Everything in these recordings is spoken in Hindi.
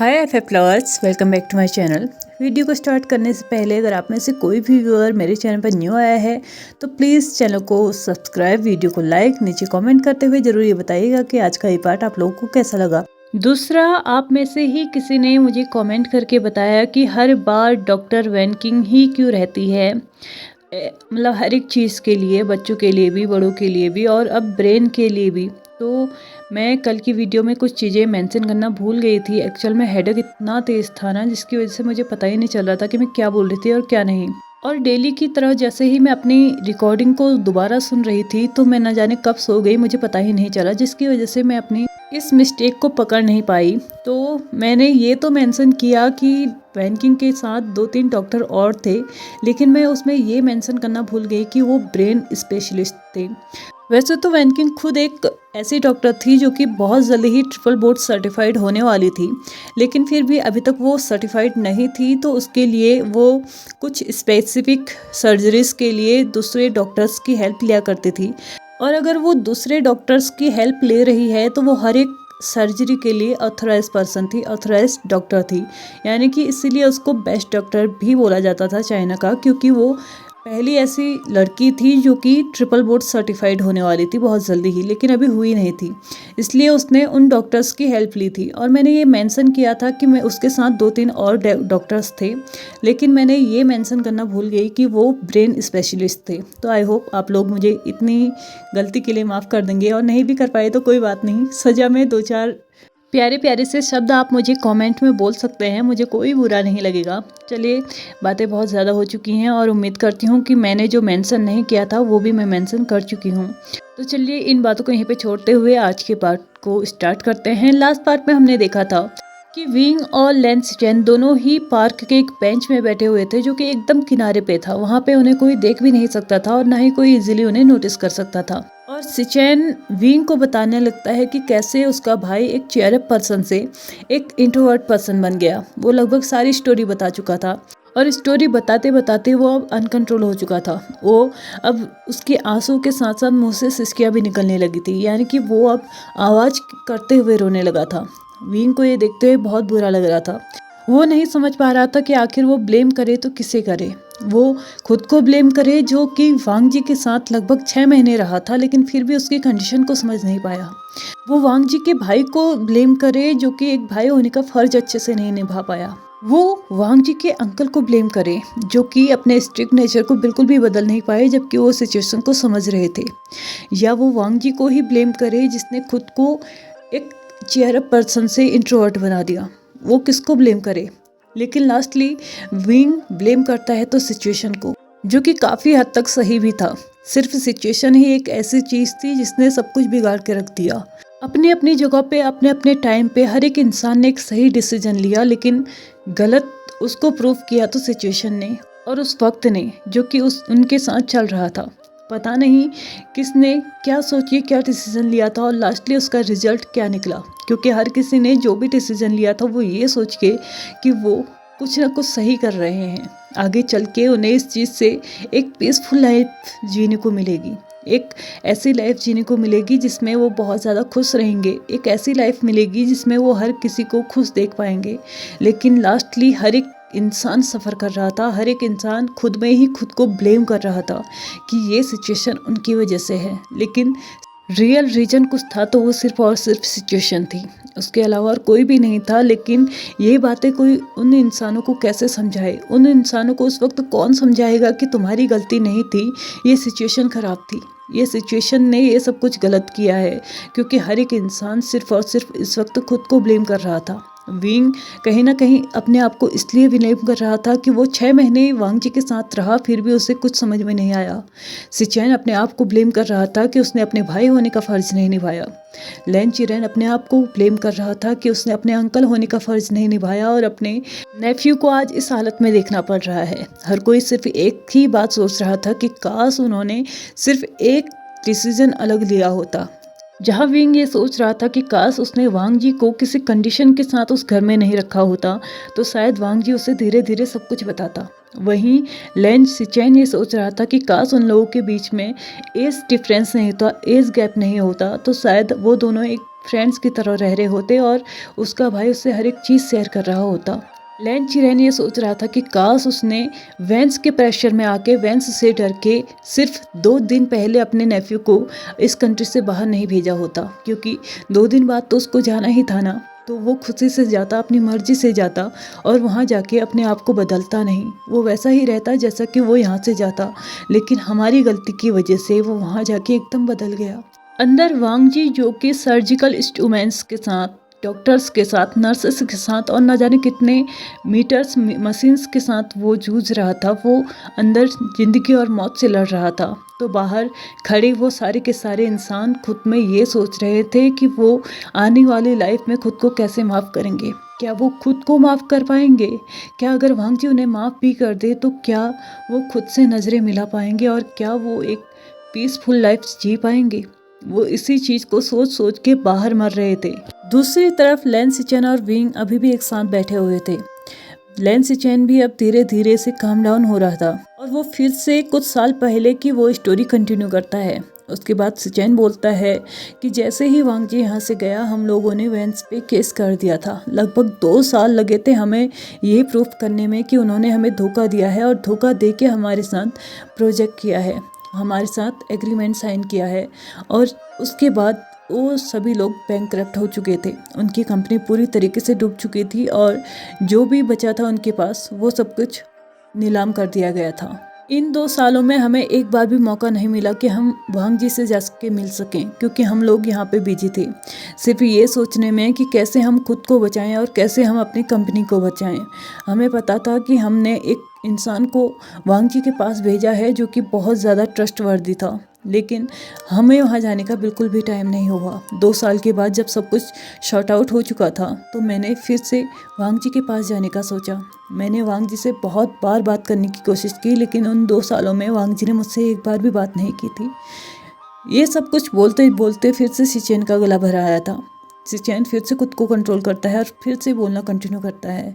Hi F lovers, welcome back to my channel. Video को स्टार्ट करने से पहले अगर आप में से कोई भी व्यूअर मेरे चैनल पर न्यू आया है तो प्लीज़ चैनल को सब्सक्राइब, वीडियो को लाइक, नीचे कमेंट करते हुए ज़रूर ये बताइएगा कि आज का ये पार्ट आप लोगों को कैसा लगा। दूसरा, आप में से ही किसी ने मुझे कमेंट करके बताया कि हर बार डॉक्टर वैन किंग ही क्यों रहती है, मतलब हर एक चीज़ के लिए, बच्चों के लिए भी, बड़ों के लिए भी और अब ब्रेन के लिए भी। तो मैं कल की वीडियो में कुछ चीज़ें मेंशन करना भूल गई थी। एक्चुअल में हेडेक इतना तेज़ था ना, जिसकी वजह से मुझे पता ही नहीं चल रहा था कि मैं क्या बोल रही थी और क्या नहीं। और डेली की तरह जैसे ही मैं अपनी रिकॉर्डिंग को दोबारा सुन रही थी तो मैं न जाने कब सो गई, मुझे पता ही नहीं चला, जिसकी वजह से मैं अपनी इस मिस्टेक को पकड़ नहीं पाई। तो मैंने ये तो मेंशन किया कि वैन किंग के साथ 2-3 डॉक्टर और थे, लेकिन मैं उसमें ये मेंशन करना भूल गई कि वो ब्रेन स्पेशलिस्ट थे। वैसे तो वैन किंग खुद एक ऐसी डॉक्टर थी जो कि बहुत जल्दी ही ट्रिपल बोर्ड सर्टिफाइड होने वाली थी, लेकिन फिर भी अभी तक वो सर्टिफाइड नहीं थी। तो उसके लिए वो कुछ स्पेसिफिक सर्जरीज के लिए दूसरे डॉक्टर्स की हेल्प लिया करती थी, और अगर वो दूसरे डॉक्टर्स की हेल्प ले रही है तो वो हर एक सर्जरी के लिए ऑथराइज पर्सन थी, ऑथराइज डॉक्टर थी। यानी कि इसीलिए उसको बेस्ट डॉक्टर भी बोला जाता था चाइना का, क्योंकि वो पहली ऐसी लड़की थी जो कि ट्रिपल बोर्ड सर्टिफाइड होने वाली थी बहुत जल्दी ही, लेकिन अभी हुई नहीं थी, इसलिए उसने उन डॉक्टर्स की हेल्प ली थी। और मैंने ये मेंशन किया था कि मैं उसके साथ 2-3 और डॉक्टर्स थे, लेकिन मैंने ये मेंशन करना भूल गई कि वो ब्रेन स्पेशलिस्ट थे। तो आई होप आप लोग मुझे इतनी गलती के लिए माफ़ कर देंगे, और नहीं भी कर पाए तो कोई बात नहीं, सज़ा में 2-4 प्यारे प्यारे से शब्द आप मुझे कमेंट में बोल सकते हैं, मुझे कोई बुरा नहीं लगेगा। चलिए, बातें बहुत ज़्यादा हो चुकी हैं और उम्मीद करती हूँ कि मैंने जो मेंशन नहीं किया था वो भी मैं मेंशन कर चुकी हूँ। तो चलिए, इन बातों को यहीं पे छोड़ते हुए आज के पार्ट को स्टार्ट करते हैं। लास्ट पार्ट में हमने देखा था कि विंग और लेन सिचेन दोनों ही पार्क के एक बेंच में बैठे हुए थे, जो कि एकदम किनारे पे था। वहाँ पे उन्हें कोई देख भी नहीं सकता था और ना ही कोई इजीली उन्हें नोटिस कर सकता था। और सिचेन विंग को बताने लगता है कि कैसे उसका भाई एक चेयरअप पर्सन से एक इंट्रोवर्ट पर्सन बन गया। वो लगभग सारी स्टोरी बता चुका था, और स्टोरी बताते बताते वो अब अनकंट्रोल हो चुका था। वो अब उसके आंसू के साथ साथ मुंह से सिसकियाँ भी निकलने लगी थी, यानी कि वो अब आवाज़ करते हुए रोने लगा था। विंग को ये देखते हुए बहुत बुरा लग रहा था। वो नहीं समझ पा रहा था कि आखिर वो ब्लेम करे तो किसे करे। वो खुद को ब्लेम करे, जो कि वांग जी के साथ लगभग 6 महीने रहा था, लेकिन फिर भी उसकी कंडीशन को समझ नहीं पाया। वो वांग जी के भाई को ब्लेम करे, जो कि एक भाई होने का फर्ज अच्छे से नहीं निभा पाया। वो वांग जी के अंकल को ब्लेम करे, जो कि अपने स्ट्रिक्ट नेचर को बिल्कुल भी बदल नहीं पाए जबकि वो सिचुएशन को समझ रहे थे। या वो वांग जी को ही ब्लेम करे, जिसने खुद को एक चेयरअप पर्सन से इंट्रोवर्ट बना दिया। वो किसको ब्लेम करे? लेकिन लास्टली विंग ब्लेम करता है तो सिचुएशन को, जो कि काफ़ी हद तक सही भी था। सिर्फ सिचुएशन ही एक ऐसी चीज़ थी जिसने सब कुछ बिगाड़ के रख दिया। अपनी अपनी जगह पे, अपने अपने टाइम पे हर एक इंसान ने एक सही डिसीजन लिया, लेकिन गलत उसको प्रूव किया तो सिचुएशन ने और उस वक्त ने, जो कि उनके साथ चल रहा था। पता नहीं किसने क्या सोचिए क्या डिसीजन लिया था और लास्टली उसका रिजल्ट क्या निकला, क्योंकि हर किसी ने जो भी डिसीजन लिया था वो ये सोच के कि वो कुछ ना कुछ सही कर रहे हैं, आगे चल के उन्हें इस चीज़ से एक पीसफुल लाइफ जीने को मिलेगी, एक ऐसी लाइफ जीने को मिलेगी जिसमें वो बहुत ज़्यादा खुश रहेंगे, एक ऐसी लाइफ मिलेगी जिसमें वो हर किसी को खुश देख पाएंगे। लेकिन लास्टली हर एक इंसान सफ़र कर रहा था, हर एक इंसान खुद में ही खुद को ब्लेम कर रहा था कि ये सिचुएशन उनकी वजह से है, लेकिन रियल रीज़न कुछ था तो वो सिर्फ और सिर्फ सिचुएशन थी, उसके अलावा और कोई भी नहीं था। लेकिन ये बातें कोई उन इंसानों को कैसे समझाए? उन इंसानों को उस वक्त कौन समझाएगा कि तुम्हारी गलती नहीं थी, ये सिचुएशन ख़राब थी, ये सिचुएशन ने ये सब कुछ गलत किया है, क्योंकि हर एक इंसान सिर्फ और सिर्फ इस वक्त खुद को ब्लेम कर रहा था। विंग कहीं ना कहीं अपने आप को इसलिए ब्लेम कर रहा था कि वो 6 महीने वांग जी के साथ रहा, फिर भी उसे कुछ समझ में नहीं आया। सिचेन अपने आप को ब्लेम कर रहा था कि उसने अपने भाई होने का फ़र्ज़ नहीं निभाया। लैन चिरेन अपने आप को ब्लेम कर रहा था कि उसने अपने अंकल होने का फ़र्ज़ नहीं निभाया और अपने नेफ्यू को आज इस हालत में देखना पड़ रहा है। हर कोई सिर्फ एक ही बात सोच रहा था कि काश उन्होंने सिर्फ एक डिसीज़न अलग लिया होता। जहाँ विंग ये सोच रहा था कि काश उसने वांग जी को किसी कंडीशन के साथ उस घर में नहीं रखा होता तो शायद वांग जी उसे धीरे धीरे सब कुछ बताता। वहीं लैन सिचेन ये सोच रहा था कि काश उन लोगों के बीच में एज डिफरेंस नहीं होता, एज गैप नहीं होता, तो शायद वो दोनों एक फ्रेंड्स की तरह रह रहे होते और उसका भाई उससे हर एक चीज़ शेयर कर रहा होता। लैन चिरेन ये सोच रहा था कि काश उसने वेंस के प्रेशर में आके वेंस से डर के सिर्फ 2 दिन पहले अपने नेफ्यू को इस कंट्री से बाहर नहीं भेजा होता, क्योंकि 2 दिन बाद तो उसको जाना ही था ना। तो वो खुशी से जाता, अपनी मर्जी से जाता और वहाँ जाके अपने आप को बदलता नहीं, वो वैसा ही रहता जैसा कि वो यहाँ से जाता। लेकिन हमारी गलती की वजह से वो वहाँ जाके एकदम बदल गया। अंदर वांग जी, जो कि सर्जिकल इंस्ट्रूमेंट्स के साथ, डॉक्टर्स के साथ, नर्सेस के साथ और न जाने कितने मीटर्स मशीन्स के साथ वो जूझ रहा था, वो अंदर ज़िंदगी और मौत से लड़ रहा था। तो बाहर खड़े वो सारे के सारे इंसान खुद में ये सोच रहे थे कि वो आने वाली लाइफ में खुद को कैसे माफ़ करेंगे। क्या वो खुद को माफ़ कर पाएंगे? क्या अगर वांग जी उन्हें माफ़ भी कर दे तो क्या वो खुद से नज़रें मिला पाएंगे और क्या वो एक पीसफुल लाइफ जी पाएंगे? वो इसी चीज़ को सोच सोच के बाहर मर रहे थे। दूसरी तरफ लैन सिचेन और विंग अभी भी एक साथ बैठे हुए थे। लैन सिचेन भी अब धीरे धीरे से काम डाउन हो रहा था और वो फिर से कुछ साल पहले की वो स्टोरी कंटिन्यू करता है। उसके बाद सिचेन बोलता है कि जैसे ही वांग जी यहाँ से गया, हम लोगों ने वेंस पे केस कर दिया था। लगभग 2 साल लगे थे हमें ये प्रूफ करने में कि उन्होंने हमें धोखा दिया है और धोखा दे के हमारे साथ प्रोजेक्ट किया है, हमारे साथ एग्रीमेंट साइन किया है। और उसके बाद वो सभी लोग बैंकक्रप्ट हो चुके थे, उनकी कंपनी पूरी तरीके से डूब चुकी थी और जो भी बचा था उनके पास वो सब कुछ नीलाम कर दिया गया था। इन 2 सालों में हमें एक बार भी मौका नहीं मिला कि हम वांग जी से जा के मिल सकें, क्योंकि हम लोग यहाँ पे बिजी थे सिर्फ ये सोचने में कि कैसे हम खुद को बचाएं और कैसे हम अपनी कंपनी को बचाएं। हमें पता था कि हमने एक इंसान को वांग जी के पास भेजा है जो कि बहुत ज़्यादा ट्रस्टवर्दी था, लेकिन हमें वहाँ जाने का बिल्कुल भी टाइम नहीं हुआ। 2 साल के बाद जब सब कुछ शॉर्ट आउट हो चुका था तो मैंने फिर से वांग जी के पास जाने का सोचा। मैंने वांग जी से बहुत बार बात करने की कोशिश की, लेकिन उन 2 सालों में वांग जी ने मुझसे एक बार भी बात नहीं की थी। ये सब कुछ बोलते बोलते फिर से सिचेन का गला भरा आया था। सिचेन फिर से खुद को कंट्रोल करता है और फिर से बोलना कंटिन्यू करता है।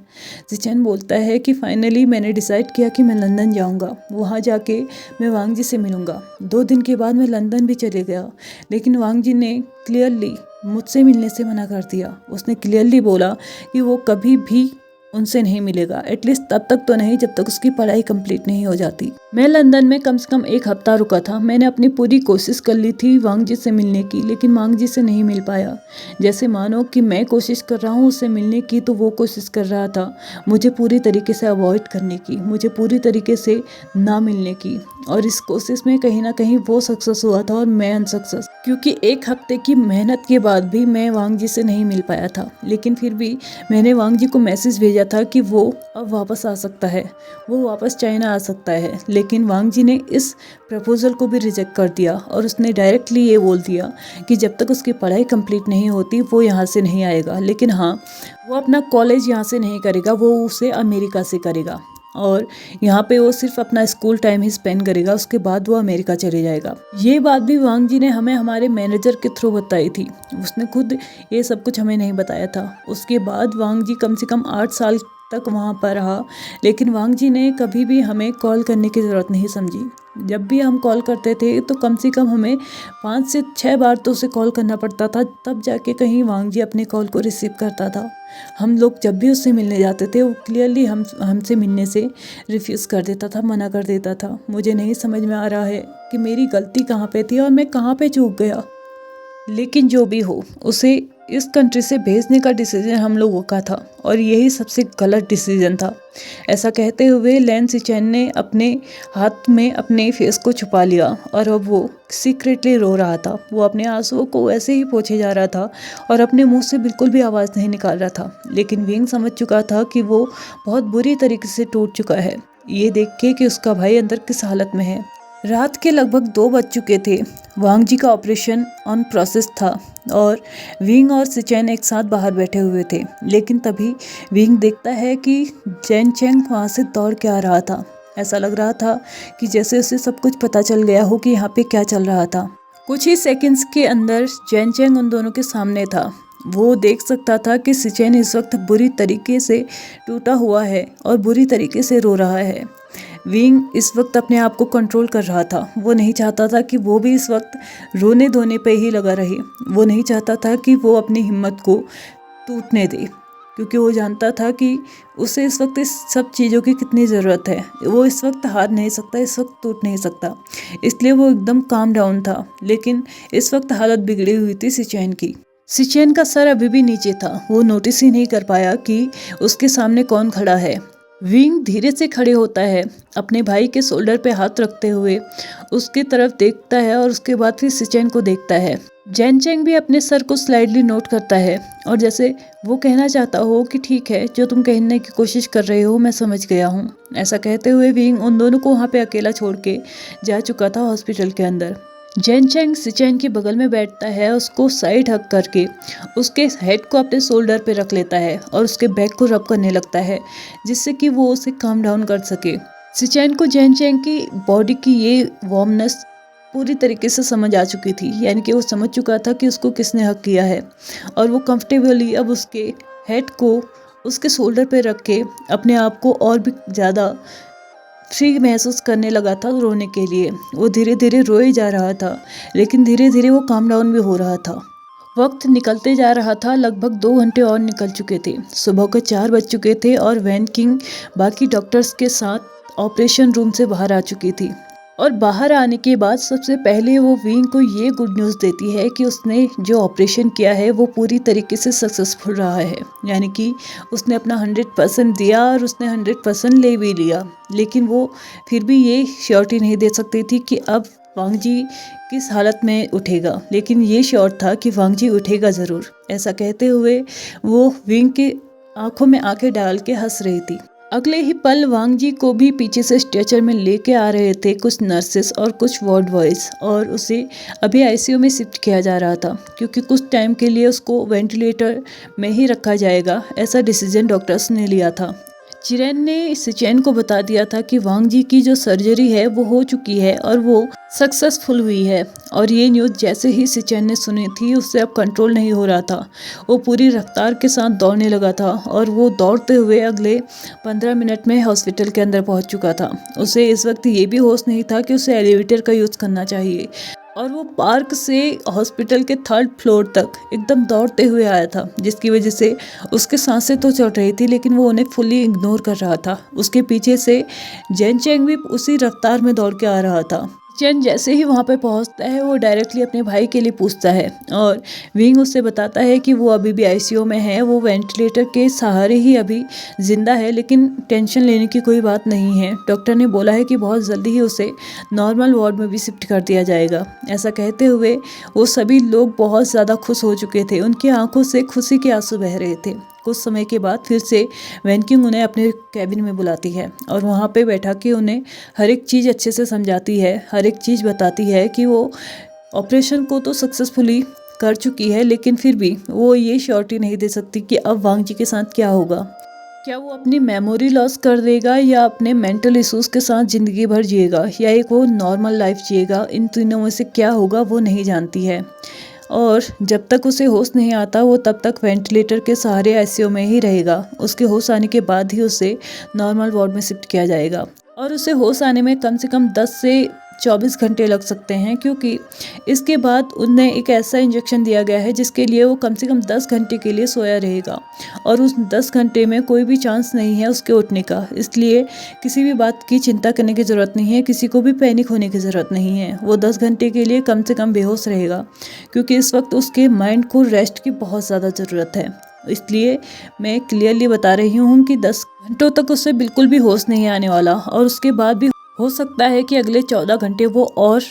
सिचेन बोलता है कि फाइनली मैंने डिसाइड किया कि मैं लंदन जाऊंगा, वहाँ जाके मैं वांग जी से मिलूंगा। 2 दिन के बाद मैं लंदन भी चले गया, लेकिन वांग जी ने क्लियरली मुझसे मिलने से मना कर दिया। उसने क्लियरली बोला कि वो कभी भी उनसे नहीं मिलेगा, एटलीस्ट तब तक तो नहीं जब तक उसकी पढ़ाई कंप्लीट नहीं हो जाती। मैं लंदन में कम से कम 1 हफ्ता रुका था। मैंने अपनी पूरी कोशिश कर ली थी वांग जी से मिलने की, लेकिन वांग जी से नहीं मिल पाया। जैसे मानो कि मैं कोशिश कर रहा हूँ उससे मिलने की, तो वो कोशिश कर रहा था मुझे पूरी तरीके से अवॉइड करने की, मुझे पूरी तरीके से ना मिलने की। और इस कोशिश में कहीं ना कहीं वो सक्सेस हुआ था और मैं अनसक्सेस, क्योंकि 1 हफ्ते की मेहनत के बाद भी मैं वांग जी से नहीं मिल पाया था। लेकिन फिर भी मैंने वांग जी को मैसेज भेजा था कि वो अब वापस आ सकता है, वो वापस चाइना आ सकता है। लेकिन वांग जी ने इस प्रपोजल को भी रिजेक्ट कर दिया और उसने डायरेक्टली ये बोल दिया कि जब तक उसकी पढ़ाई कंप्लीट नहीं होती वो यहाँ से नहीं आएगा। लेकिन हाँ, वो अपना कॉलेज यहाँ से नहीं करेगा, वो उसे अमेरिका से करेगा और यहाँ पे वो सिर्फ अपना स्कूल टाइम ही स्पेंड करेगा, उसके बाद वो अमेरिका चले जाएगा। ये बात भी वांग जी ने हमें हमारे मैनेजर के थ्रू बताई थी, उसने खुद ये सब कुछ हमें नहीं बताया था। उसके बाद वांग जी कम से कम 8 साल तक वहाँ पर रहा, लेकिन वांग जी ने कभी भी हमें कॉल करने की ज़रूरत नहीं समझी। जब भी हम कॉल करते थे तो कम से कम हमें 5 से 6 बार तो उसे कॉल करना पड़ता था, तब जाके कहीं वांग जी अपने कॉल को रिसीव करता था। हम लोग जब भी उससे मिलने जाते थे वो क्लियरली हमसे मिलने से रिफ्यूज़ कर देता था, मना कर देता था। मुझे नहीं समझ में आ रहा है कि मेरी गलती कहाँ पे थी और मैं कहाँ पे चूक गया। लेकिन जो भी हो, उसे इस कंट्री से भेजने का डिसीजन हम लोगों का था और यही सबसे गलत डिसीजन था। ऐसा कहते हुए लैन सिचेन ने अपने हाथ में अपने फेस को छुपा लिया और अब वो सीक्रेटली रो रहा था। वो अपने आंसुओं को ऐसे ही पोंछे जा रहा था और अपने मुंह से बिल्कुल भी आवाज़ नहीं निकाल रहा था। लेकिन विंग समझ चुका था कि वो बहुत बुरी तरीके से टूट चुका है, ये देख के कि उसका भाई अंदर किस हालत में है। रात के लगभग 2 बज चुके थे। वांग जी का ऑपरेशन ऑन प्रोसेस था और विंग और सिचेन एक साथ बाहर बैठे हुए थे। लेकिन तभी विंग देखता है कि जैन चेंग वहाँ से दौड़ के आ रहा था। ऐसा लग रहा था कि जैसे उसे सब कुछ पता चल गया हो कि यहाँ पे क्या चल रहा था। कुछ ही सेकंड्स के अंदर जैन चेंग उन दोनों के सामने था। वो देख सकता था कि सिचेन इस वक्त बुरी तरीके से टूटा हुआ है और बुरी तरीके से रो रहा है। विंग इस वक्त अपने आप को कंट्रोल कर रहा था। वो नहीं चाहता था कि वो भी इस वक्त रोने धोने पे ही लगा रहे। वो नहीं चाहता था कि वो अपनी हिम्मत को टूटने दे, क्योंकि वो जानता था कि उसे इस वक्त इस सब चीज़ों की कितनी ज़रूरत है। वो इस वक्त हार नहीं सकता, इस वक्त टूट नहीं सकता, इसलिए वो एकदम काम डाउन था। लेकिन इस वक्त हालत बिगड़ी हुई थी सिचैन की। सिचैन का सर अभी भी नीचे था। वो नोटिस ही नहीं कर पाया कि उसके सामने कौन खड़ा है। विंग धीरे से खड़े होता है, अपने भाई के शोल्डर पे हाथ रखते हुए उसकी तरफ देखता है और उसके बाद फिर सिचैन को देखता है। जैन चैंग भी अपने सर को स्लाइडली नोट करता है और जैसे वो कहना चाहता हो कि ठीक है, जो तुम कहने की कोशिश कर रहे हो मैं समझ गया हूँ। ऐसा कहते हुए विंग उन दोनों को वहाँ पे अकेला छोड़ के जा चुका था हॉस्पिटल के अंदर। जैन चैंग सिचैन के बगल में बैठता है, उसको साइड हक करके उसके हेड को अपने शोल्डर पे रख लेता है और उसके बैक को रब करने लगता है, जिससे कि वो उसे काम डाउन कर सके। सिचैन को जैन चैंग की बॉडी की ये वार्मनेस पूरी तरीके से समझ आ चुकी थी, यानी कि वो समझ चुका था कि उसको किसने हक किया है और वो कंफर्टेबली अब उसके हेड को उसके शोल्डर पे रख के अपने आप को और भी ज़्यादा फ्री महसूस करने लगा था रोने के लिए। वो धीरे धीरे रोए जा रहा था, लेकिन धीरे धीरे वो काम डाउन भी हो रहा था। वक्त निकलते जा रहा था। लगभग 2 घंटे और निकल चुके थे। सुबह के 4 बज चुके थे और वैन किंग बाकी डॉक्टर्स के साथ ऑपरेशन रूम से बाहर आ चुकी थी। और बाहर आने के बाद सबसे पहले वो विंग को ये गुड न्यूज़ देती है कि उसने जो ऑपरेशन किया है वो पूरी तरीके से सक्सेसफुल रहा है, यानी कि उसने अपना 100% दिया और उसने 100% ले भी लिया। लेकिन वो फिर भी ये श्योरिटी नहीं दे सकती थी कि अब वांग जी किस हालत में उठेगा, लेकिन ये श्योर था कि वांग जी उठेगा ज़रूर। ऐसा कहते हुए वो विंग के आंखों में आंखें डाल के हंस रही थी। अगले ही पल वांग जी को भी पीछे से स्ट्रेचर में लेके आ रहे थे कुछ नर्सेस और कुछ वार्ड बॉयज, और उसे अभी आईसीयू में शिफ्ट किया जा रहा था, क्योंकि कुछ टाइम के लिए उसको वेंटिलेटर में ही रखा जाएगा। ऐसा डिसीजन डॉक्टर्स ने लिया था। चिरेन ने सिचैन को बता दिया था कि वांग जी की जो सर्जरी है वो हो चुकी है और वो सक्सेसफुल हुई है। और ये न्यूज़ जैसे ही सिचैन ने सुनी थी, उससे अब कंट्रोल नहीं हो रहा था। वो पूरी रफ्तार के साथ दौड़ने लगा था और वो दौड़ते हुए अगले 15 मिनट में हॉस्पिटल के अंदर पहुंच चुका था। उसे इस वक्त ये भी होश नहीं था कि उसे एलिवेटर का यूज़ करना चाहिए, और वो पार्क से हॉस्पिटल के 3rd फ्लोर तक एकदम दौड़ते हुए आया था, जिसकी वजह से उसके सांसें तो चढ़ रही थी लेकिन वो उन्हें फुली इग्नोर कर रहा था। उसके पीछे से जैन चैंग भी उसी रफ्तार में दौड़ के आ रहा था। चैन जैसे ही वहाँ पे पहुँचता है, वो डायरेक्टली अपने भाई के लिए पूछता है और विंग उससे बताता है कि वो अभी भी आईसीयू में है। वो वेंटिलेटर के सहारे ही अभी जिंदा है, लेकिन टेंशन लेने की कोई बात नहीं है। डॉक्टर ने बोला है कि बहुत जल्दी ही उसे नॉर्मल वार्ड में भी शिफ्ट कर दिया जाएगा। ऐसा कहते हुए वो सभी लोग बहुत ज़्यादा खुश हो चुके थे। उनकी आंखों से खुशी के आंसू बह रहे थे। कुछ समय के बाद फिर से वैन किंग उन्हें अपने कैबिन में बुलाती है और वहाँ पे बैठा के उन्हें हर एक चीज़ अच्छे से समझाती है, हर एक चीज़ बताती है कि वो ऑपरेशन को तो सक्सेसफुली कर चुकी है, लेकिन फिर भी वो ये श्योरिटी नहीं दे सकती कि अब वांग जी के साथ क्या होगा। क्या वो अपनी मेमोरी लॉस कर देगा या अपने मेंटल इश्यूज़ के साथ ज़िंदगी भर जिएगा, या एक वो नॉर्मल लाइफ जिएगा। इन तीनों में से क्या होगा वो नहीं जानती है। और जब तक उसे होश नहीं आता वो तब तक वेंटिलेटर के सहारे आईसीयू में ही रहेगा। उसके होश आने के बाद ही उसे नॉर्मल वार्ड में शिफ्ट किया जाएगा, और उसे होश आने में कम से कम 10 से 24 घंटे लग सकते हैं, क्योंकि इसके बाद उन्हें एक ऐसा इंजेक्शन दिया गया है जिसके लिए वो कम से कम 10 घंटे के लिए सोया रहेगा, और उस 10 घंटे में कोई भी चांस नहीं है उसके उठने का। इसलिए किसी भी बात की चिंता करने की ज़रूरत नहीं है, किसी को भी पैनिक होने की ज़रूरत नहीं है। वो 10 घंटे के लिए कम से कम बेहोश रहेगा, क्योंकि इस वक्त उसके माइंड को रेस्ट की बहुत ज़्यादा ज़रूरत है। इसलिए मैं क्लियरली बता रही हूँ कि 10 घंटों तक उसे बिल्कुल भी होश नहीं आने वाला, और उसके बाद भी हो सकता है कि अगले 14 घंटे वो और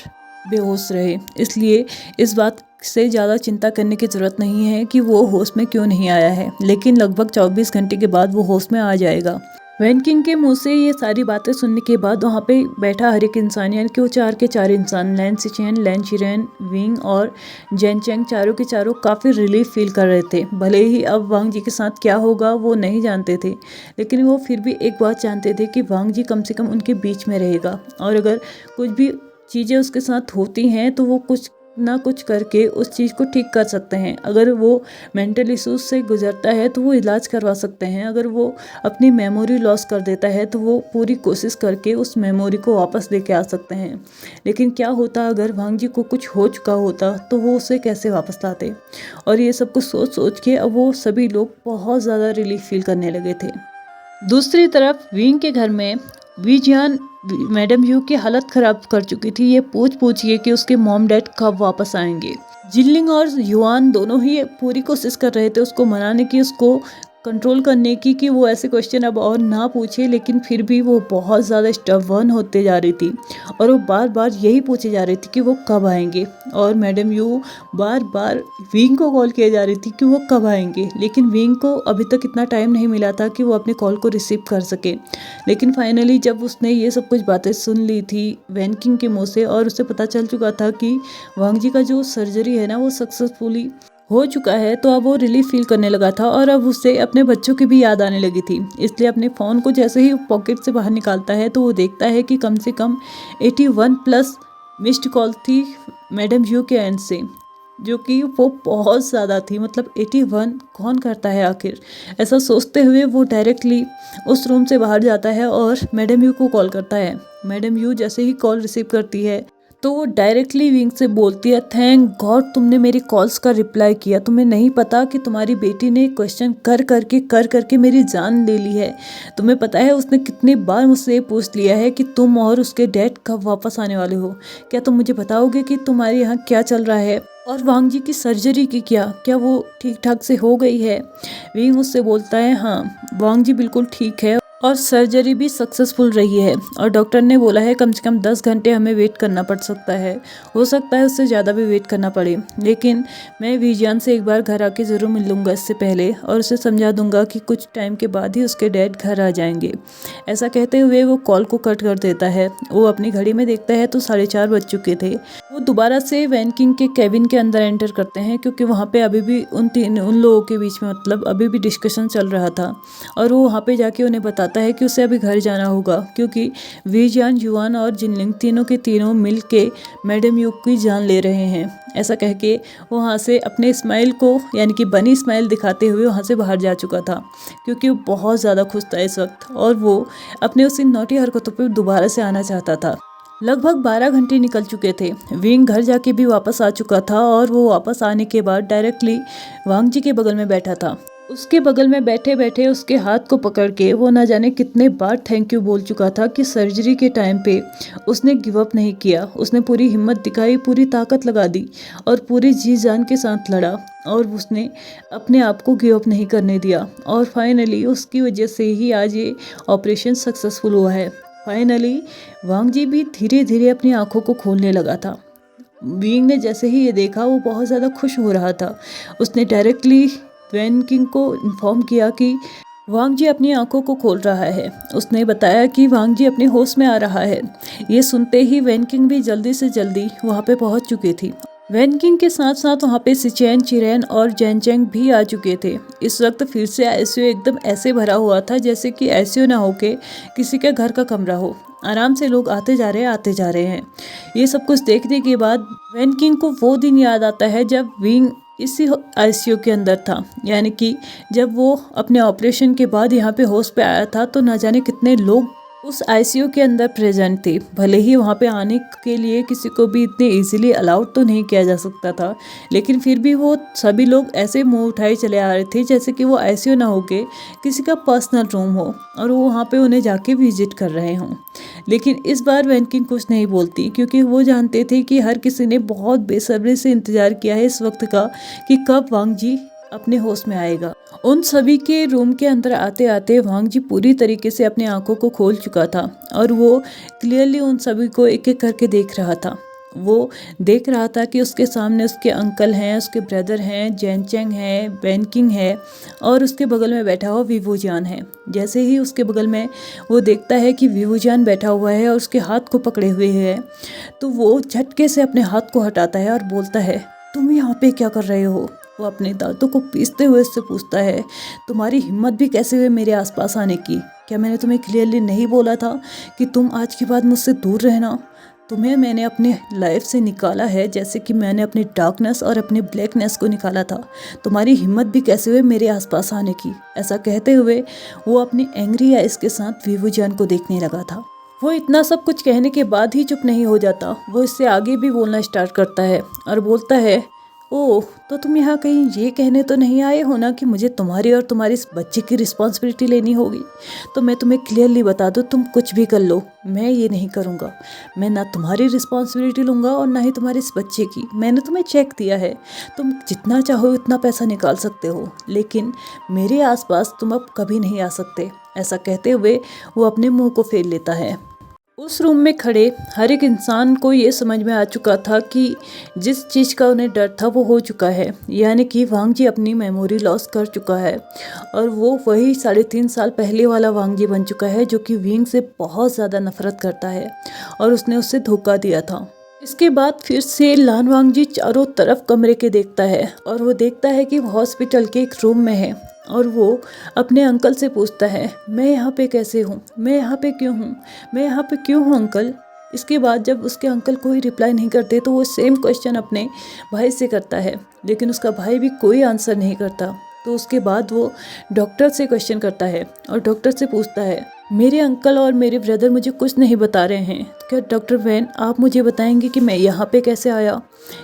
बेहोश रहे। इसलिए इस बात से ज़्यादा चिंता करने की ज़रूरत नहीं है कि वो होश में क्यों नहीं आया है, लेकिन लगभग 24 घंटे के बाद वो होश में आ जाएगा। वैन किंग के मुंह से ये सारी बातें सुनने के बाद वहाँ पे बैठा हर एक इंसान, यानी कि वो 4 के 4 इंसान, लैन सिचैन, लैन चिरेन, विंग और जैन चैंग, चारों के चारों काफ़ी रिलीफ फील कर रहे थे। भले ही अब वांग जी के साथ क्या होगा वो नहीं जानते थे, लेकिन वो फिर भी एक बात जानते थे कि वांग जी कम से कम उनके बीच में रहेगा, और अगर कुछ भी चीज़ें उसके साथ होती हैं तो वो कुछ ना कुछ करके उस चीज़ को ठीक कर सकते हैं। अगर वो मेंटल इश्यूज से गुजरता है तो वो इलाज करवा सकते हैं। अगर वो अपनी मेमोरी लॉस कर देता है तो वो पूरी कोशिश करके उस मेमोरी को वापस लेके आ सकते हैं। लेकिन क्या होता अगर वांग जी को कुछ हो चुका होता तो वो उसे कैसे वापस लाते। और ये सब कुछ सोच सोच के अब वो सभी लोग बहुत ज़्यादा रिलीफ फील करने लगे थे। दूसरी तरफ विंग के घर में वीजियान मैडम यू की हालत खराब कर चुकी थी। ये पूछ के कि उसके मॉम डैड कब वापस आएंगे। जिनलिंग और युआन दोनों ही पूरी कोशिश कर रहे थे उसको मनाने की, उसको कंट्रोल करने की कि वो ऐसे क्वेश्चन अब और ना पूछे, लेकिन फिर भी वो बहुत ज़्यादा स्टबर्न होते जा रही थी और वो बार बार यही पूछे जा रही थी कि वो कब आएंगे। और madam you bar bar wing को कॉल किया जा रही थी कि वो कब आएंगे, लेकिन विंग को अभी तक इतना टाइम नहीं मिला था कि वो अपने कॉल को रिसीव कर सके। लेकिन फाइनली जब उसने ये सब कुछ बातें सुन ली थी वैन किंग के मुँह से और उसे पता चल चुका था कि वांग जी का जो सर्जरी है ना वो सक्सेसफुली हो चुका है, तो अब वो रिलीफ फील करने लगा था और अब उसे अपने बच्चों की भी याद आने लगी थी। इसलिए अपने फ़ोन को जैसे ही पॉकेट से बाहर निकालता है तो वो देखता है कि कम से कम 81 प्लस मिस्ड कॉल थी मैडम यू के एंड से, जो कि वो बहुत ज़्यादा थी। मतलब 81 कौन करता है आखिर। ऐसा सोचते हुए वो डायरेक्टली उस रूम से बाहर जाता है और मैडम यू को कॉल करता है। मैडम यू जैसे ही कॉल रिसीव करती है तो वो डायरेक्टली विंग से बोलती है, थैंक गॉड तुमने मेरी कॉल्स का रिप्लाई किया। तुम्हें नहीं पता कि तुम्हारी बेटी ने क्वेश्चन कर करके मेरी जान ले ली है। तुम्हें पता है उसने कितनी बार मुझसे पूछ लिया है कि तुम और उसके डैड कब वापस आने वाले हो। क्या तुम मुझे बताओगे कि तुम्हारे यहाँ क्या चल रहा है और वांग जी की सर्जरी की क्या वो ठीक ठाक से हो गई है। विंग उससे बोलता है, हाँ वांग जी बिल्कुल ठीक है और सर्जरी भी सक्सेसफुल रही है और डॉक्टर ने बोला है कम से कम 10 घंटे हमें वेट करना पड़ सकता है। हो सकता है उससे ज़्यादा भी वेट करना पड़े, लेकिन मैं विजियान से एक बार घर आके ज़रूर मिल लूँगा इससे पहले और उसे समझा दूंगा कि कुछ टाइम के बाद ही उसके डैड घर आ जाएंगे। ऐसा कहते हुए वो कॉल को कट कर देता है। वो अपनी घड़ी में देखता है तो 4:30 बज चुके थे। वो दोबारा से वैन किंग के केबिन के अंदर एंटर करते हैं क्योंकि वहाँ पे अभी भी उन लोगों के बीच में मतलब अभी भी डिस्कशन चल रहा था और वो वहाँ पे जाके उन्हें बताता है कि उसे अभी घर जाना होगा क्योंकि वीजियान, युआन और जिनलिंग तीनों के तीनों मिल के मैडम यू की जान ले रहे हैं। ऐसा कह के वहाँ से अपने स्माइल को यानी कि बनी स्माइल दिखाते हुए वहाँ से बाहर जा चुका था क्योंकि वो बहुत ज़्यादा खुश था इस वक्त और वो अपने उसी नौटी हरकतों पर दोबारा से आना चाहता था। लगभग 12 घंटे निकल चुके थे। विंग घर जाके भी वापस आ चुका था और वो वापस आने के बाद डायरेक्टली वांग जी के बगल में बैठा था। उसके बगल में बैठे बैठे उसके हाथ को पकड़ के वो न जाने कितने बार थैंक यू बोल चुका था कि सर्जरी के टाइम पे उसने गिव अप नहीं किया। उसने पूरी हिम्मत दिखाई, पूरी ताकत लगा दी और पूरी जी जान के साथ लड़ा और उसने अपने आप को गिव अप नहीं करने दिया और फाइनली उसकी वजह से ही आज ये ऑपरेशन सक्सेसफुल हुआ है। फाइनली वांग जी भी धीरे धीरे अपनी आंखों को खोलने लगा था। विंग ने जैसे ही ये देखा वो बहुत ज़्यादा खुश हो रहा था। उसने डायरेक्टली वैन किंग को इन्फॉर्म किया कि वांग जी अपनी आंखों को खोल रहा है। उसने बताया कि वांग जी अपने होश में आ रहा है। ये सुनते ही वैन किंग भी जल्दी से जल्दी वहाँ पे पहुँच चुकी थी। वैन किंग के साथ साथ वहाँ पे सिचेन, चिरेन और जैनचेंग भी आ चुके थे। इस वक्त फिर से आईसीयू एकदम ऐसे भरा हुआ था जैसे कि आईसीयू ना होके किसी के घर का कमरा हो। आराम से लोग आते जा रहे हैं। ये सब कुछ देखने के बाद वैन किंग को वो दिन याद आता है जब विंग इसी आईसीयू के अंदर था, यानी कि जब वो अपने ऑपरेशन के बाद यहाँ पे होश पे आया था तो ना जाने कितने लोग उस आईसीयू के अंदर प्रेजेंट थे। भले ही वहाँ पे आने के लिए किसी को भी इतने इजीली अलाउड तो नहीं किया जा सकता था, लेकिन फिर भी वो सभी लोग ऐसे मुंह उठाए चले आ रहे थे जैसे कि वो आईसीयू ना होके किसी का पर्सनल रूम हो और वो वहाँ पे उन्हें जाके विजिट कर रहे हों। लेकिन इस बार वैन किंग कुछ नहीं बोलती क्योंकि वो जानते थे कि हर किसी ने बहुत बेसब्री से इंतजार किया है इस वक्त का कि कब वांग जी अपने होश में आएगा। उन सभी के रूम के अंदर आते आते वांग जी पूरी तरीके से अपनी आंखों को खोल चुका था और वो क्लियरली उन सभी को एक एक करके देख रहा था। वो देख रहा था कि उसके सामने उसके अंकल हैं, उसके ब्रदर हैं, जैनचेंग है, वैन किंग है और उसके बगल में बैठा हुआ विवुजियान है। जैसे ही उसके बगल में वो देखता है कि विवुजियान बैठा हुआ है और उसके हाथ को पकड़े हुए है तो वो झटके से अपने हाथ को हटाता है और बोलता है, तुम यहाँ पे क्या कर रहे हो। वो अपने दांतों को पीसते हुए उससे पूछता है, तुम्हारी हिम्मत भी कैसे हुई मेरे आसपास आने की। क्या मैंने तुम्हें क्लियरली नहीं बोला था कि तुम आज के बाद मुझसे दूर रहना। तुम्हें मैंने अपने लाइफ से निकाला है जैसे कि मैंने अपनी डार्कनेस और अपने ब्लैकनेस को निकाला था। तुम्हारी हिम्मत भी कैसे हुई मेरे आसपास आने की। ऐसा कहते हुए वो अपनी एंग्री आइज के साथ विभूजान को देखने लगा था। वो इतना सब कुछ कहने के बाद ही चुप नहीं हो जाता। वो इससे आगे भी बोलना स्टार्ट करता है और बोलता है, ओह तो तुम यहाँ कहीं ये कहने तो नहीं आए हो ना कि मुझे तुम्हारी और तुम्हारी इस बच्चे की रिस्पॉन्सिबिलिटी लेनी होगी। तो मैं तुम्हें क्लियरली बता दूँ, तुम कुछ भी कर लो, मैं ये नहीं करूँगा। मैं ना तुम्हारी रिस्पॉन्सिबिलिटी लूँगा और ना ही तुम्हारे इस बच्चे की। मैंने तुम्हें चेक दिया है, तुम जितना चाहो उतना पैसा निकाल सकते हो, लेकिन मेरे आसपास तुम अब कभी नहीं आ सकते। ऐसा कहते हुए वो अपने मुंह को फेर लेता है। उस रूम में खड़े हर एक इंसान को ये समझ में आ चुका था कि जिस चीज़ का उन्हें डर था वो हो चुका है, यानी कि वांग जी अपनी मेमोरी लॉस कर चुका है और वो वही 3.5 साल पहले वाला वांग जी बन चुका है जो कि विंग से बहुत ज़्यादा नफरत करता है और उसने उससे धोखा दिया था। इसके बाद फिर से लान वांग जी चारों तरफ कमरे के देखता है और वो देखता है कि वो हॉस्पिटल के एक रूम में है और वो अपने अंकल से पूछता है, मैं यहाँ पे कैसे हूँ, मैं यहाँ पे क्यों हूँ, मैं यहाँ पे क्यों हूँ अंकल। इसके बाद जब उसके अंकल कोई रिप्लाई नहीं करते तो वो सेम क्वेश्चन अपने भाई से करता है, लेकिन उसका भाई भी कोई आंसर नहीं करता। तो उसके बाद वो डॉक्टर से क्वेश्चन करता है और डॉक्टर से पूछता है, मेरे अंकल और मेरे ब्रदर मुझे कुछ नहीं बता रहे हैं, क्या डॉक्टर वैन आप मुझे बताएंगे कि मैं यहाँ पे कैसे आया।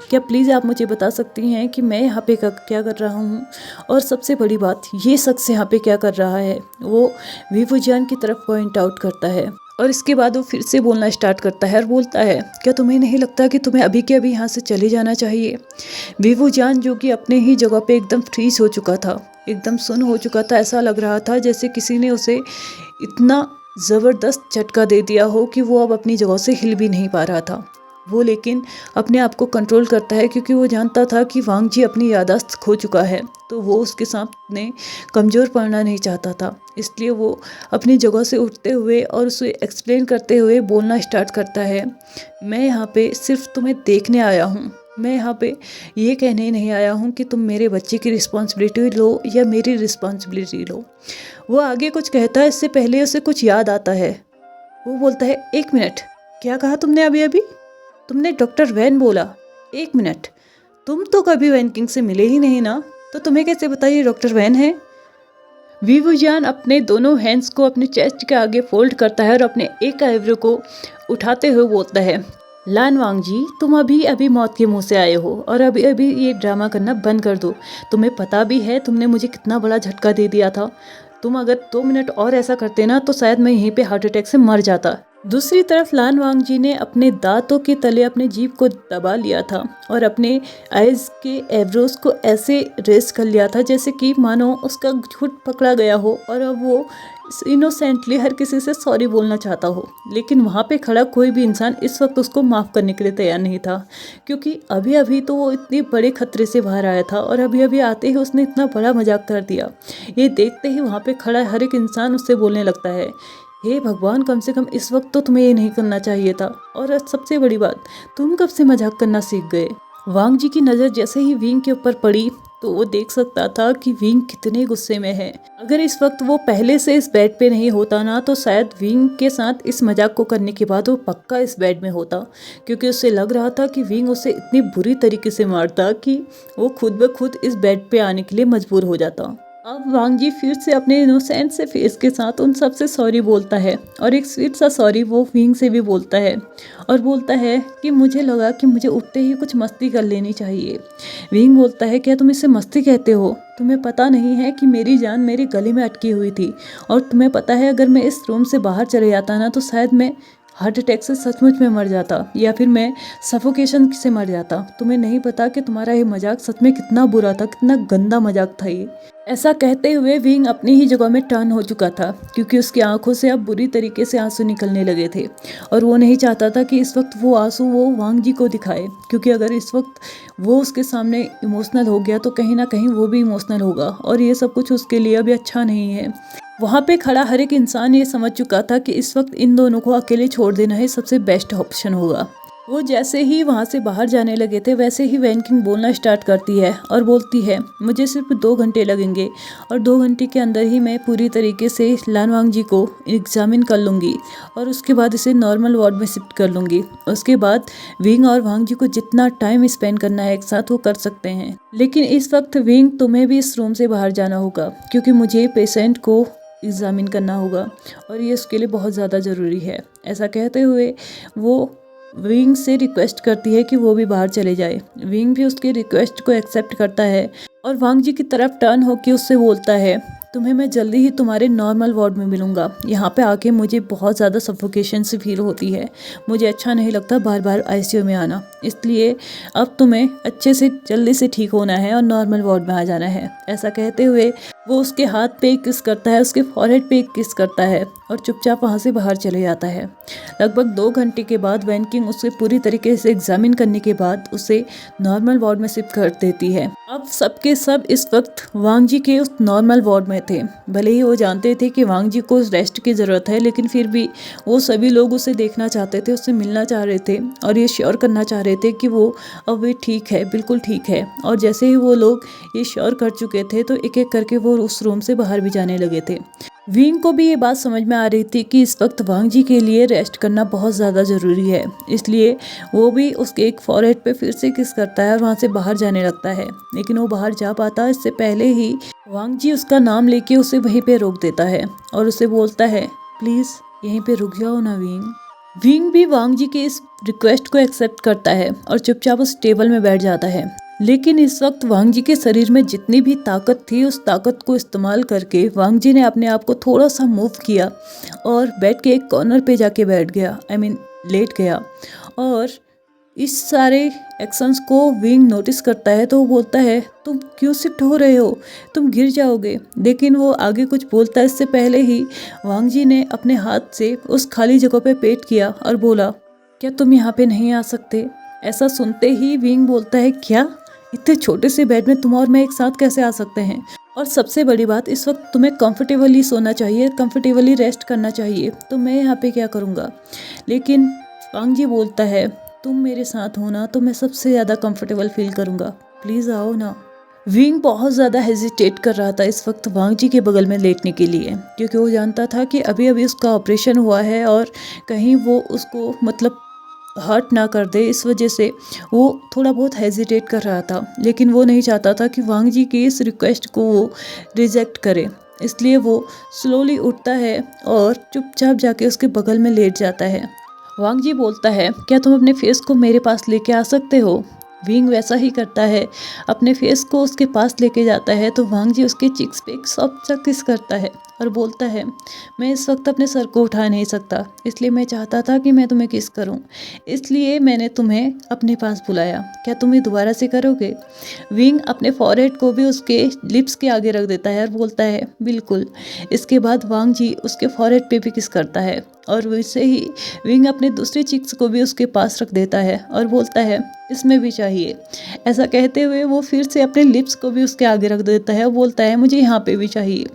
क्या प्लीज़ आप मुझे बता सकती हैं कि मैं यहाँ पे क्या कर रहा हूँ, और सबसे बड़ी बात ये शख्स यहाँ पे क्या कर रहा है। वो विभूजान की तरफ पॉइंट आउट करता है और इसके बाद वो फिर से बोलना स्टार्ट करता है और बोलता है, क्या तुम्हें नहीं लगता कि तुम्हें अभी के अभी यहाँ से चले जाना चाहिए। विभूजान जो कि अपने ही जगह पे एकदम फ्रीज हो चुका था, एकदम सुन्न हो चुका था। ऐसा लग रहा था जैसे किसी ने उसे इतना ज़बरदस्त झटका दे दिया हो कि वो अब अपनी जगह से हिल भी नहीं पा रहा था। वो लेकिन अपने आप को कंट्रोल करता है क्योंकि वो जानता था कि वांग जी अपनी याददाश्त खो चुका है, तो वो उसके सामने कमज़ोर पड़ना नहीं चाहता था। इसलिए वो अपनी जगह से उठते हुए और उसे एक्सप्लेन करते हुए बोलना स्टार्ट करता है, मैं यहाँ पे सिर्फ तुम्हें देखने आया हूँ, मैं यहाँ पे ये कहने नहीं आया हूँ कि तुम मेरे बच्चे की रिस्पॉन्सिबिलिटी लो या मेरी रिस्पॉन्सिबिलिटी लो। वो आगे कुछ कहता है, इससे पहले उसे कुछ याद आता है। वो बोलता है, एक मिनट, क्या कहा तुमने अभी अभी, तुमने डॉक्टर वैन बोला। एक मिनट, तुम तो कभी वैन किंग से मिले ही नहीं ना, तो तुम्हें कैसे पता ये डॉक्टर वैन है। विभूजान अपने दोनों हैंड्स को अपने चेस्ट के आगे फोल्ड करता है और अपने एक आईब्रो को उठाते हुए बोलता है, लान वांग जी तुम अभी अभी मौत के मुंह से आए हो और अभी अभी ये ड्रामा करना बंद कर दो। तुम्हें पता भी है तुमने मुझे कितना बड़ा झटका दे दिया था। तुम अगर 2 मिनट और ऐसा करते ना तो शायद मैं यहीं पे हार्ट अटैक से मर जाता। दूसरी तरफ लान वांग जी ने अपने दांतों के तले अपने जीभ को दबा लिया था और अपने आइज के एब्रोज को ऐसे रेस्ट कर लिया था जैसे कि मानो उसका घुट पकड़ा गया हो और अब वो इनोसेंटली हर किसी से सॉरी बोलना चाहता हो। लेकिन वहाँ पे खड़ा कोई भी इंसान इस वक्त उसको माफ़ करने के लिए तैयार नहीं था, क्योंकि अभी अभी तो वो इतने बड़े खतरे से बाहर आया था और अभी अभी आते ही उसने इतना बड़ा मजाक कर दिया। ये देखते ही वहाँ पे खड़ा हर एक इंसान उससे बोलने लगता है, हे भगवान, कम से कम इस वक्त तो तुम्हें ये नहीं करना चाहिए था, और सबसे बड़ी बात, तुम कब से मजाक करना सीख गए। वांग जी की नज़र जैसे ही विंग के ऊपर पड़ी तो वो देख सकता था कि विंग कितने गुस्से में है। अगर इस वक्त वो पहले से इस बेड पे नहीं होता ना तो शायद विंग के साथ इस मजाक को करने के बाद वो पक्का इस बेड में होता, क्योंकि उसे लग रहा था कि विंग उसे इतनी बुरी तरीके से मारता कि वो खुद ब खुद इस बेड पे आने के लिए मजबूर हो जाता। अब वांग जी फिर से अपने इनोसेंट से फेस के साथ उन सब से सॉरी बोलता है और एक स्वीट सा सॉरी वो विंग से भी बोलता है और बोलता है कि मुझे लगा कि मुझे उठते ही कुछ मस्ती कर लेनी चाहिए। विंग बोलता है, क्या तुम इसे मस्ती कहते हो, तुम्हें पता नहीं है कि मेरी जान मेरी गले में अटकी हुई थी, और तुम्हें पता है अगर मैं इस रूम से बाहर चले जाता ना तो शायद मैं हार्ट अटैक से सचमुच में मर जाता या फिर मैं सफोकेशन से मर जाता। तुम्हें नहीं पता कि तुम्हारा ये मजाक सच में कितना बुरा था, कितना गंदा मजाक था ये। ऐसा कहते हुए विंग अपनी ही जगह में टर्न हो चुका था, क्योंकि उसकी आंखों से अब बुरी तरीके से आंसू निकलने लगे थे और वो नहीं चाहता था कि इस वक्त वो आंसू वो वांग जी को दिखाए, क्योंकि अगर इस वक्त वो उसके सामने इमोशनल हो गया तो कहीं ना कहीं वो भी इमोशनल होगा और ये सब कुछ उसके लिए अभी अच्छा नहीं है। वहाँ पे खड़ा हर एक इंसान ये समझ चुका था कि इस वक्त इन दोनों को अकेले छोड़ देना ही सबसे बेस्ट ऑप्शन होगा। वो जैसे ही वहाँ से बाहर जाने लगे थे वैसे ही वैन किंग बोलना स्टार्ट करती है और बोलती है मुझे सिर्फ 2 घंटे लगेंगे और 2 घंटे के अंदर ही मैं पूरी तरीके से लान वांग जी को एग्जामिन कर लूँगी और उसके बाद इसे नॉर्मल वार्ड में शिफ्ट कर लूँगी। उसके बाद विंग और वांग जी को जितना टाइम स्पेंड करना है एक साथ वो कर सकते हैं। लेकिन इस वक्त विंग तुम्हें भी इस रूम से बाहर जाना होगा क्योंकि मुझे पेशेंट को एग्जामिन करना होगा और ये उसके लिए बहुत ज़्यादा ज़रूरी है। ऐसा कहते हुए वो विंग से रिक्वेस्ट करती है कि वो भी बाहर चले जाए। विंग भी उसके रिक्वेस्ट को एक्सेप्ट करता है और वांग जी की तरफ टर्न होकर उससे बोलता है तुम्हें मैं जल्दी ही तुम्हारे नॉर्मल वार्ड में मिलूंगा। यहाँ पे आके मुझे बहुत ज़्यादा सफोकेशन सी फील होती है, मुझे अच्छा नहीं लगता बार बार आईसीयू में आना, इसलिए अब तुम्हें अच्छे से जल्दी से ठीक होना है और नॉर्मल वार्ड में आ जाना है। ऐसा कहते हुए वो उसके हाथ पे किस करता है, उसके फॉरहेड पे किस करता है और चुपचाप वहाँ से बाहर चले जाता है। लगभग 2 घंटे के बाद वैन किंग उसे पूरी तरीके से एग्जामिन करने के बाद उसे नॉर्मल वार्ड में शिफ्ट कर देती है। अब सबके सब इस वक्त वांग जी के उस नॉर्मल वार्ड में थे। भले ही वो जानते थे कि वांग जी को रेस्ट की ज़रूरत है, लेकिन फिर भी वो सभी लोग उसे देखना चाहते थे, उससे मिलना चाह रहे थे और ये श्योर करना चाह रहे थे कि वो अब वे ठीक है, बिल्कुल ठीक है। और जैसे ही वो लोग ये श्योर कर चुके थे तो एक एक करके वो उस रूम से बाहर भी जाने लगे थे। विंग को भी ये बात समझ में आ रही थी कि इस वक्त वांग जी के लिए रेस्ट करना बहुत ज़्यादा ज़रूरी है, इसलिए वो भी उसके एक फॉरहेड पे फिर से किस करता है और वहाँ से बाहर जाने लगता है। लेकिन वो बाहर जा पाता इससे पहले ही वांग जी उसका नाम लेके उसे वहीं पे रोक देता है और उसे बोलता है प्लीज़ यहीं पे रुक जाओ ना विंग। विंग भी वांग जी के इस रिक्वेस्ट को एक्सेप्ट करता है और चुपचाप उस टेबल में बैठ जाता है। लेकिन इस वक्त वांग जी के शरीर में जितनी भी ताकत थी उस ताकत को इस्तेमाल करके वांग जी ने अपने आप को थोड़ा सा मूव किया और बेड के एक कॉर्नर पे जाके बैठ गया, लेट गया। और इस सारे एक्शंस को विंग नोटिस करता है तो वो बोलता है तुम क्यों शिफ्ट हो रहे हो, तुम गिर जाओगे। लेकिन वो आगे कुछ बोलता है इससे पहले ही वांग जी ने अपने हाथ से उस खाली जगह पे पेट किया और बोला क्या तुम यहाँ पे नहीं आ सकते। ऐसा सुनते ही विंग बोलता है क्या, इतने छोटे से बेड में तुम और मैं एक साथ कैसे आ सकते हैं, और सबसे बड़ी बात इस वक्त तुम्हें कंफर्टेबली सोना चाहिए, कंफर्टेबली रेस्ट करना चाहिए, तो मैं यहाँ पे क्या करूँगा। लेकिन वांग जी बोलता है तुम मेरे साथ हो ना तो मैं सबसे ज़्यादा कंफर्टेबल फील करूँगा, प्लीज़ आओ ना। विंग बहुत ज़्यादा हेजिटेट कर रहा था इस वक्त वांग जी के बगल में लेटने के लिए, क्योंकि वो जानता था कि अभी अभी उसका ऑपरेशन हुआ है और कहीं वो उसको हर्ट ना कर दे, इस वजह से वो थोड़ा बहुत हेजिटेट कर रहा था। लेकिन वो नहीं चाहता था कि वांग जी की इस रिक्वेस्ट को वो रिजेक्ट करे, इसलिए वो स्लोली उठता है और चुपचाप जाके उसके बगल में लेट जाता है। वांग जी बोलता है क्या तुम अपने फेस को मेरे पास लेके आ सकते हो। विंग वैसा ही करता है, अपने फेस को उसके पास लेके जाता है तो वांग जी उसके चिक्स पे एक सॉफ्ट सा किस करता है और बोलता है मैं इस वक्त अपने सर को उठा नहीं सकता, इसलिए मैं चाहता था कि मैं तुम्हें किस करूं, इसलिए मैंने तुम्हें अपने पास बुलाया, क्या तुम ये दोबारा से करोगे। विंग अपने फॉरहेड को भी उसके लिप्स के आगे रख देता है और बोलता है बिल्कुल। इसके बाद वांग जी उसके फॉरहेड पे भी किस करता है और वैसे ही विंग अपने दूसरे चिक्स को भी उसके पास रख देता है और बोलता है इसमें भी चाहिए। ऐसा कहते हुए वो फिर से अपने लिप्स को भी उसके आगे रख देता है और बोलता है मुझे यहाँ पे भी चाहिए।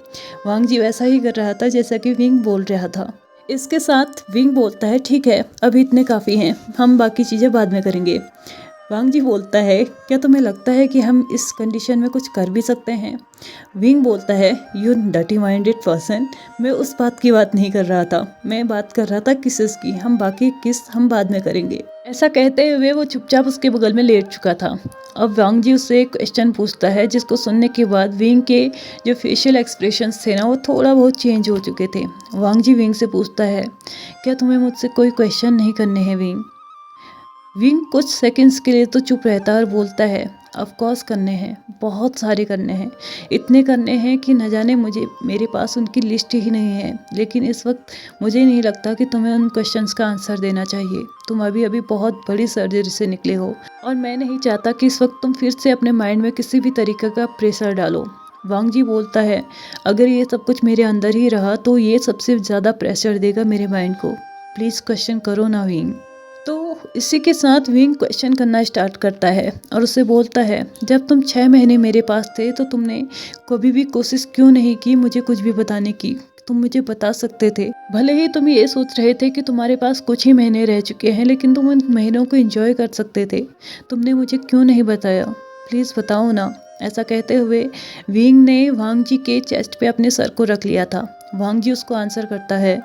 वांग जी वैसा ही कर रहा था जैसा कि विंग बोल रहा था। इसके साथ विंग बोलता है ठीक है अभी इतने काफ़ी हैं, हम बाकी चीज़ें बाद में करेंगे। वांग जी बोलता है क्या तुम्हें लगता है कि हम इस कंडीशन में कुछ कर भी सकते हैं। विंग बोलता है यू डर्टी माइंडेड पर्सन, मैं उस बात की बात नहीं कर रहा था, मैं बात कर रहा था किसेस की, हम बाकी किस हम बाद में करेंगे। ऐसा कहते हुए वो चुपचाप उसके बगल में लेट चुका था। अब वांग जी उससे एक क्वेश्चन पूछता है जिसको सुनने के बाद विंग के जो फेशियल एक्सप्रेशंस थे ना वो थोड़ा बहुत चेंज हो चुके थे। वांग जी विंग से पूछता है क्या तुम्हें मुझसे कोई क्वेश्चन नहीं करने हैं विंग। विंग कुछ सेकंड्स के लिए तो चुप रहता है और बोलता है ऑफ कोर्स करने हैं, बहुत सारे करने हैं, इतने करने हैं कि न जाने मेरे पास उनकी लिस्ट ही नहीं है। लेकिन इस वक्त मुझे नहीं लगता कि तुम्हें उन क्वेश्चंस का आंसर देना चाहिए, तुम अभी अभी बहुत बड़ी सर्जरी से निकले हो और मैं नहीं चाहता कि इस वक्त तुम फिर से अपने माइंड में किसी भी तरीके का प्रेशर डालो। वांग जी बोलता है अगर ये सब कुछ मेरे अंदर ही रहा तो ये सबसे ज़्यादा प्रेशर देगा मेरे माइंड को, प्लीज़ क्वेश्चन करो ना विंग। तो इसी के साथ विंग क्वेश्चन करना स्टार्ट करता है और उसे बोलता है, जब तुम 6 महीने मेरे पास थे तो तुमने कभी भी कोशिश क्यों नहीं की मुझे कुछ भी बताने की। तुम मुझे बता सकते थे। भले ही तुम ये सोच रहे थे कि तुम्हारे पास कुछ ही महीने रह चुके हैं, लेकिन तुम उन महीनों को एंजॉय कर सकते थे। तुमने मुझे क्यों नहीं बताया, प्लीज़ बताओ ना। ऐसा कहते हुए विंग ने वांग जी के चेस्ट पे अपने सर को रख लिया था। वांग जी उसको आंसर करता है,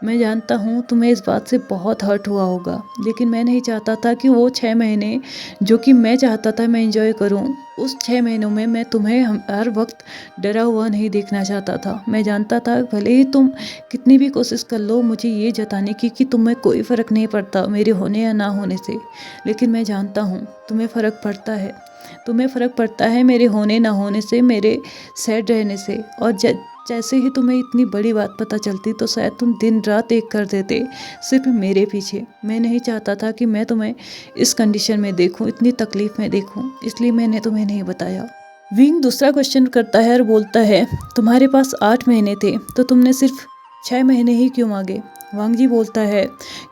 मैं जानता हूँ तुम्हें इस बात से बहुत हर्ट हुआ होगा, लेकिन मैं नहीं चाहता था कि वो 6 महीने जो कि मैं चाहता था मैं एंजॉय करूँ, उस 6 महीनों में मैं तुम्हें हर वक्त डरा हुआ नहीं देखना चाहता था। मैं जानता था भले ही तुम कितनी भी कोशिश कर लो मुझे ये जताने की कि तुम्हें कोई फ़र्क नहीं पड़ता मेरे होने या ना होने से, लेकिन मैं जानता हूँ तुम्हें फ़र्क पड़ता है। तुम्हें फ़र्क पड़ता है मेरे होने ना होने से, मेरे सैड रहने से। और जैसे ही तुम्हें इतनी बड़ी बात पता चलती तो शायद तुम दिन रात एक कर देते सिर्फ मेरे पीछे। मैं नहीं चाहता था कि मैं तुम्हें इस कंडीशन में देखूं, इतनी तकलीफ में देखूं, इसलिए मैंने तुम्हें नहीं बताया। विंग दूसरा क्वेश्चन करता है और बोलता है, तुम्हारे पास 8 महीने थे तो तुमने सिर्फ 6 महीने ही क्यों मांगे। वांग जी बोलता है,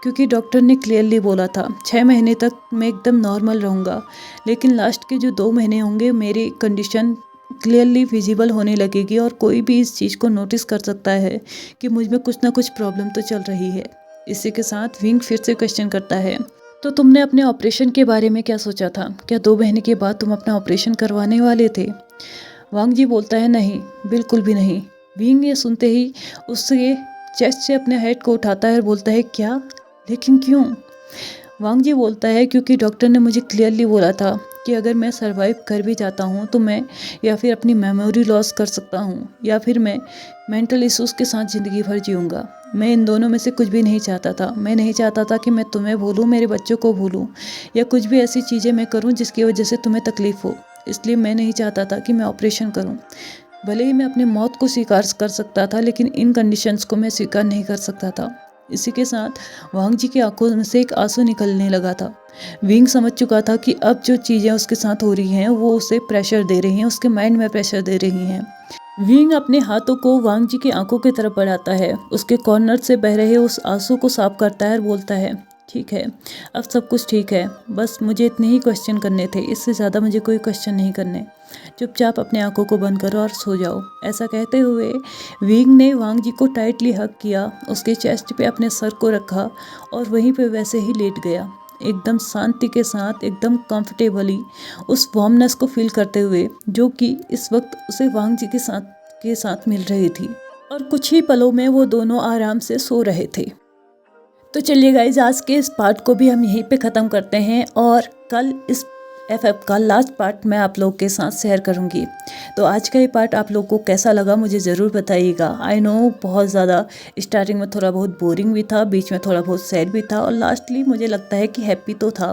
क्योंकि डॉक्टर ने क्लियरली बोला था 6 महीने तक मैं एकदम नॉर्मल रहूँगा, लेकिन लास्ट के जो 2 महीने होंगे मेरी कंडीशन क्लियरली विजिबल होने लगेगी और कोई भी इस चीज़ को नोटिस कर सकता है कि मुझ में कुछ ना कुछ प्रॉब्लम तो चल रही है। इसी के साथ विंग फिर से क्वेश्चन करता है, तो तुमने अपने ऑपरेशन के बारे में क्या सोचा था, क्या 2 महीने के बाद तुम अपना ऑपरेशन करवाने वाले थे। वांग जी बोलता है, नहीं बिल्कुल भी नहीं। विंग ये सुनते ही उसके चेस्ट से अपने हेड को उठाता है और बोलता है, क्या, लेकिन क्यों। वांग जी बोलता है, क्योंकि डॉक्टर ने मुझे क्लियरली बोला था कि अगर मैं सरवाइव कर भी जाता हूँ तो मैं या फिर अपनी मेमोरी लॉस कर सकता हूँ या फिर मैं मेंटल इश्यूज़ के साथ ज़िंदगी भर जीऊँगा। मैं इन दोनों में से कुछ भी नहीं चाहता था। मैं नहीं चाहता था कि मैं तुम्हें भूलूँ, मेरे बच्चों को भूलूँ या कुछ भी ऐसी चीज़ें मैं करूँ जिसकी वजह से तुम्हें तकलीफ़ हो। इसलिए मैं नहीं चाहता था कि मैं ऑपरेशन करूँ। भले ही मैं अपनी मौत को स्वीकार कर सकता था, लेकिन इन कंडीशंस को मैं स्वीकार नहीं कर सकता था। इसी के साथ वांग जी की आंखों में से एक आंसू निकलने लगा था। विंग समझ चुका था कि अब जो चीज़ें उसके साथ हो रही हैं वो उसे प्रेशर दे रही हैं, उसके माइंड में प्रेशर दे रही हैं। विंग अपने हाथों को वांग जी की आंखों की तरफ बढ़ाता है, उसके कॉर्नर से बह रहे उस आंसू को साफ करता है और बोलता है, ठीक है अब सब कुछ ठीक है, बस मुझे इतने ही क्वेश्चन करने थे, इससे ज़्यादा मुझे कोई क्वेश्चन नहीं करने। चुपचाप अपने आंखों को बंद करो और सो जाओ। ऐसा कहते हुए विंग ने वांग जी को टाइटली हग किया, उसके चेस्ट पे अपने सर को रखा और वहीं पे वैसे ही लेट गया, एकदम शांति के साथ, एकदम कंफर्टेबली उस वार्मनेस को फील करते हुए जो कि इस वक्त उसे वांग जी के साथ मिल रही थी। और कुछ ही पलों में वो दोनों आराम से सो रहे थे। तो चलिए गाइज, आज के इस पार्ट को भी हम यहीं पे ख़त्म करते हैं और कल इस FF का लास्ट पार्ट मैं आप लोग के साथ शेयर करूंगी। तो आज का ये पार्ट आप लोग को कैसा लगा मुझे ज़रूर बताइएगा। आई नो बहुत ज़्यादा स्टार्टिंग में थोड़ा बहुत बोरिंग भी था, बीच में थोड़ा बहुत सैड भी था और लास्टली मुझे लगता है कि हैप्पी तो था,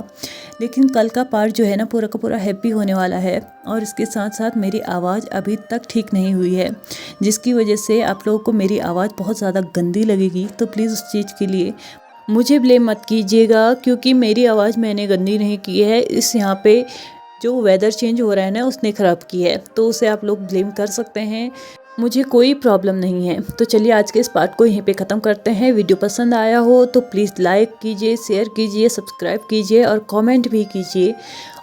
लेकिन कल का पार्ट जो है ना पूरा का पूरा हैप्पी होने वाला है। और इसके साथ साथ मेरी आवाज़ अभी तक ठीक नहीं हुई है, जिसकी वजह से आप लोगों को मेरी आवाज़ बहुत ज़्यादा गंदी लगेगी। तो प्लीज़ उस चीज़ के लिए मुझे ब्लेम मत कीजिएगा, क्योंकि मेरी आवाज़ मैंने गंदी नहीं की है, इस यहाँ पे जो वेदर चेंज हो रहा है ना उसने ख़राब की है, तो उसे आप लोग ब्लेम कर सकते हैं, मुझे कोई प्रॉब्लम नहीं है। तो चलिए आज के इस पार्ट को यहीं पे ख़त्म करते हैं। वीडियो पसंद आया हो तो प्लीज़ लाइक कीजिए, शेयर कीजिए, सब्सक्राइब कीजिए और कमेंट भी कीजिए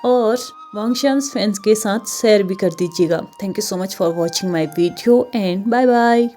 और वांगशांस फैंस के साथ शेयर भी कर दीजिएगा। Thank you so much for watching my video and bye bye.